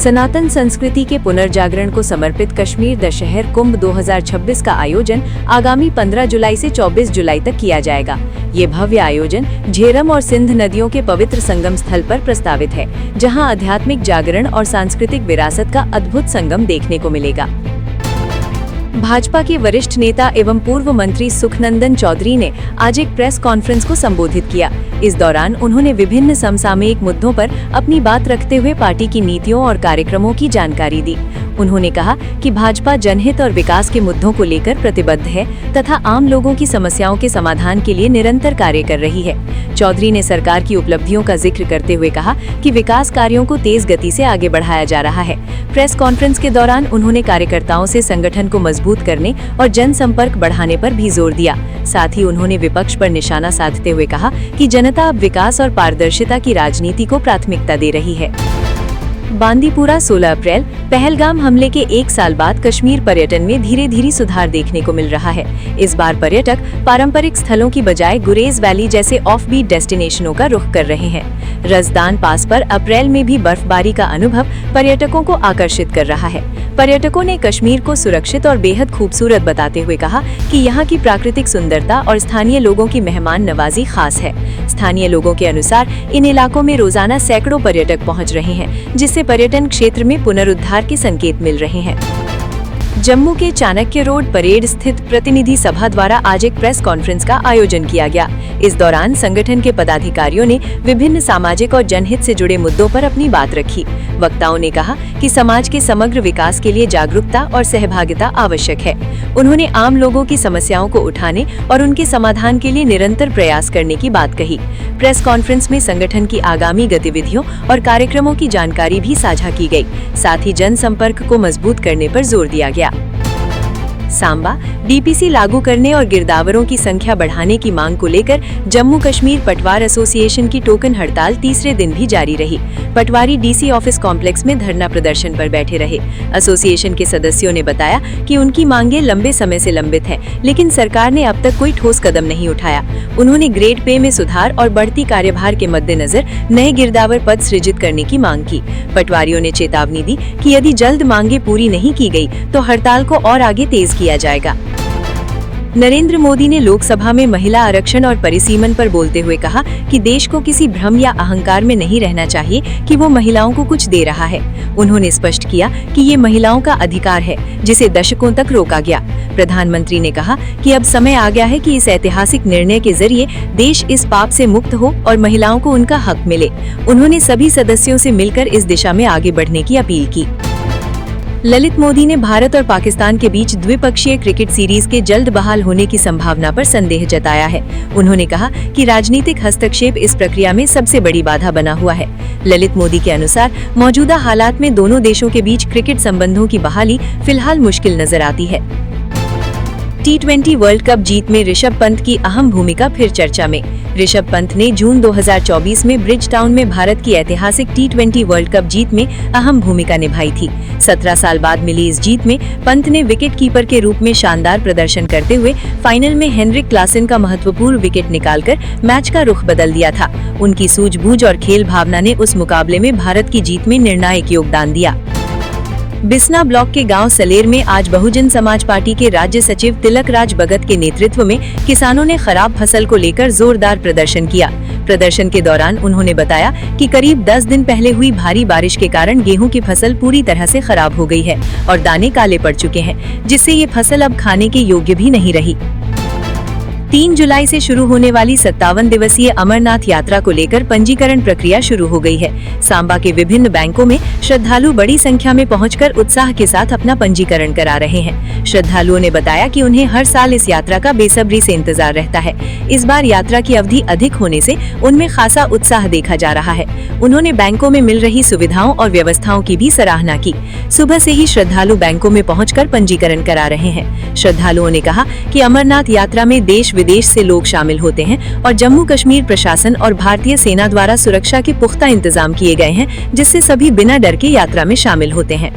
सनातन संस्कृति के पुनर्जागरण को समर्पित कश्मीर दशहर कुंभ 2026 का आयोजन आगामी 15 जुलाई से 24 जुलाई तक किया जाएगा। ये भव्य आयोजन झेरम और सिंध नदियों के पवित्र संगम स्थल पर प्रस्तावित है, जहां आध्यात्मिक जागरण और सांस्कृतिक विरासत का अद्भुत संगम देखने को मिलेगा। भाजपा के वरिष्ठ नेता एवं पूर्व मंत्री सुखनंदन चौधरी ने आज एक प्रेस कॉन्फ्रेंस को संबोधित किया। इस दौरान उन्होंने विभिन्न समसामयिक मुद्दों पर अपनी बात रखते हुए पार्टी की नीतियों और कार्यक्रमों की जानकारी दी। उन्होंने कहा कि भाजपा जनहित और विकास के मुद्दों को लेकर प्रतिबद्ध है तथा आम लोगों की समस्याओं के समाधान के लिए निरंतर कार्य कर रही है। चौधरी ने सरकार की उपलब्धियों का जिक्र करते हुए कहा कि विकास कार्यों को तेज गति से आगे बढ़ाया जा रहा है। प्रेस कॉन्फ्रेंस के दौरान उन्होंने कार्यकर्ताओं से संगठन को मजबूत करने और जनसंपर्क बढ़ाने पर भी जोर दिया। साथ ही उन्होंने विपक्ष पर निशाना साधते हुए कहा कि जनता अब विकास और पारदर्शिता की राजनीति को प्राथमिकता दे रही है। बांदीपुरा 16 अप्रैल पहलगाम हमले के 1 साल बाद कश्मीर पर्यटन में धीरे धीरे सुधार देखने को मिल रहा है। इस बार पर्यटक पारंपरिक स्थलों की बजाय गुरेज वैली जैसे ऑफबीट डेस्टिनेशनों का रुख कर रहे हैं। रजदान पास पर अप्रैल में भी बर्फबारी का अनुभव पर्यटकों को आकर्षित कर रहा है। पर्यटकों ने कश्मीर को सुरक्षित और बेहद खूबसूरत बताते हुए कहा कि यहाँ की प्राकृतिक सुंदरता और स्थानीय लोगों की मेहमान नवाजी खास है। स्थानीय लोगों के अनुसार इन इलाकों में रोजाना सैकड़ों पर्यटक पहुँच रहे हैं, जिससे पर्यटन क्षेत्र में पुनरुद्धार के संकेत मिल रहे हैं। जम्मू के चाणक्य रोड परेड स्थित प्रतिनिधि सभा द्वारा आज एक प्रेस कॉन्फ्रेंस का आयोजन किया गया। इस दौरान संगठन के पदाधिकारियों ने विभिन्न सामाजिक और जनहित से जुड़े मुद्दों पर अपनी बात रखी। वक्ताओं ने कहा कि समाज के समग्र विकास के लिए जागरूकता और सहभागिता आवश्यक है। उन्होंने आम लोगों की समस्याओं को उठाने और उनके समाधान के लिए निरंतर प्रयास करने की बात कही। प्रेस कॉन्फ्रेंस में संगठन की आगामी गतिविधियों और कार्यक्रमों की जानकारी भी साझा की गई। साथ ही जनसंपर्क को मजबूत करने पर जोर दिया गया। सांबा डीपीसी लागू करने और गिरदावरों की संख्या बढ़ाने की मांग को लेकर जम्मू कश्मीर पटवार एसोसिएशन की टोकन हड़ताल तीसरे दिन भी जारी रही। पटवारी डीसी ऑफिस कॉम्प्लेक्स में धरना प्रदर्शन पर बैठे रहे। एसोसिएशन के सदस्यों ने बताया कि उनकी मांगे लंबे समय से लंबित हैं, लेकिन सरकार ने अब तक कोई ठोस कदम नहीं उठाया। उन्होंने ग्रेड पे में सुधार और बढ़ती कार्यभार के मद्देनजर नए गिरदावर पद सृजित करने की मांग की। पटवारियों ने चेतावनी दी कि यदि जल्द मांगे पूरी नहीं की गई तो हड़ताल को और आगे तेज किया जाएगा। नरेंद्र मोदी ने लोकसभा में महिला आरक्षण और परिसीमन पर बोलते हुए कहा कि देश को किसी भ्रम या अहंकार में नहीं रहना चाहिए कि वो महिलाओं को कुछ दे रहा है। उन्होंने स्पष्ट किया कि ये महिलाओं का अधिकार है, जिसे दशकों तक रोका गया। प्रधानमंत्री ने कहा कि अब समय आ गया है कि इस ऐतिहासिक निर्णय के जरिए देश इस पाप से मुक्त हो और महिलाओं को उनका हक मिले। उन्होंने सभी सदस्यों से मिलकर इस दिशा में आगे बढ़ने की अपील की। ललित मोदी ने भारत और पाकिस्तान के बीच द्विपक्षीय क्रिकेट सीरीज के जल्द बहाल होने की संभावना पर संदेह जताया है। उन्होंने कहा कि राजनीतिक हस्तक्षेप इस प्रक्रिया में सबसे बड़ी बाधा बना हुआ है। ललित मोदी के अनुसार मौजूदा हालात में दोनों देशों के बीच क्रिकेट संबंधों की बहाली फिलहाल मुश्किल नजर आती है। T20 वर्ल्ड कप जीत में ऋषभ पंत की अहम भूमिका फिर चर्चा में। ऋषभ पंत ने जून 2024 में ब्रिज टाउन में भारत की ऐतिहासिक T20 वर्ल्ड कप जीत में अहम भूमिका निभाई थी। 17 साल बाद मिली इस जीत में पंत ने विकेट कीपर के रूप में शानदार प्रदर्शन करते हुए फाइनल में हेनरिक क्लासन का महत्वपूर्ण विकेट निकालकर मैच का रुख बदल दिया था। उनकी सूझबूझ और खेल भावना ने उस मुकाबले में भारत की जीत में निर्णायक योगदान दिया। बिसना ब्लॉक के गांव सलेर में आज बहुजन समाज पार्टी के राज्य सचिव तिलक राज भगत के नेतृत्व में किसानों ने खराब फसल को लेकर जोरदार प्रदर्शन किया। प्रदर्शन के दौरान उन्होंने बताया कि करीब 10 दिन पहले हुई भारी बारिश के कारण गेहूं की फसल पूरी तरह से खराब हो गई है और दाने काले पड़ चुके हैं, जिससे ये फसल अब खाने के योग्य भी नहीं रही। 3 जुलाई से शुरू होने वाली 57 दिवसीय अमरनाथ यात्रा को लेकर पंजीकरण प्रक्रिया शुरू हो गई है। सांबा के विभिन्न बैंकों में श्रद्धालु बड़ी संख्या में पहुंचकर उत्साह के साथ अपना पंजीकरण करा रहे हैं। श्रद्धालुओं ने बताया कि उन्हें हर साल इस यात्रा का बेसब्री से इंतजार रहता है। इस बार यात्रा की अवधि अधिक होने से उनमें खासा उत्साह देखा जा रहा है। उन्होंने बैंकों में मिल रही सुविधाओं और व्यवस्थाओं की भी सराहना की। सुबह से ही श्रद्धालु बैंकों में पहुंचकर पंजीकरण करा रहे हैं। श्रद्धालुओं ने कहा कि अमरनाथ यात्रा में देश विदेश से लोग शामिल होते हैं और जम्मू कश्मीर प्रशासन और भारतीय सेना द्वारा सुरक्षा के पुख्ता इंतजाम किए गए हैं, जिससे सभी बिना डर के यात्रा में शामिल होते हैं।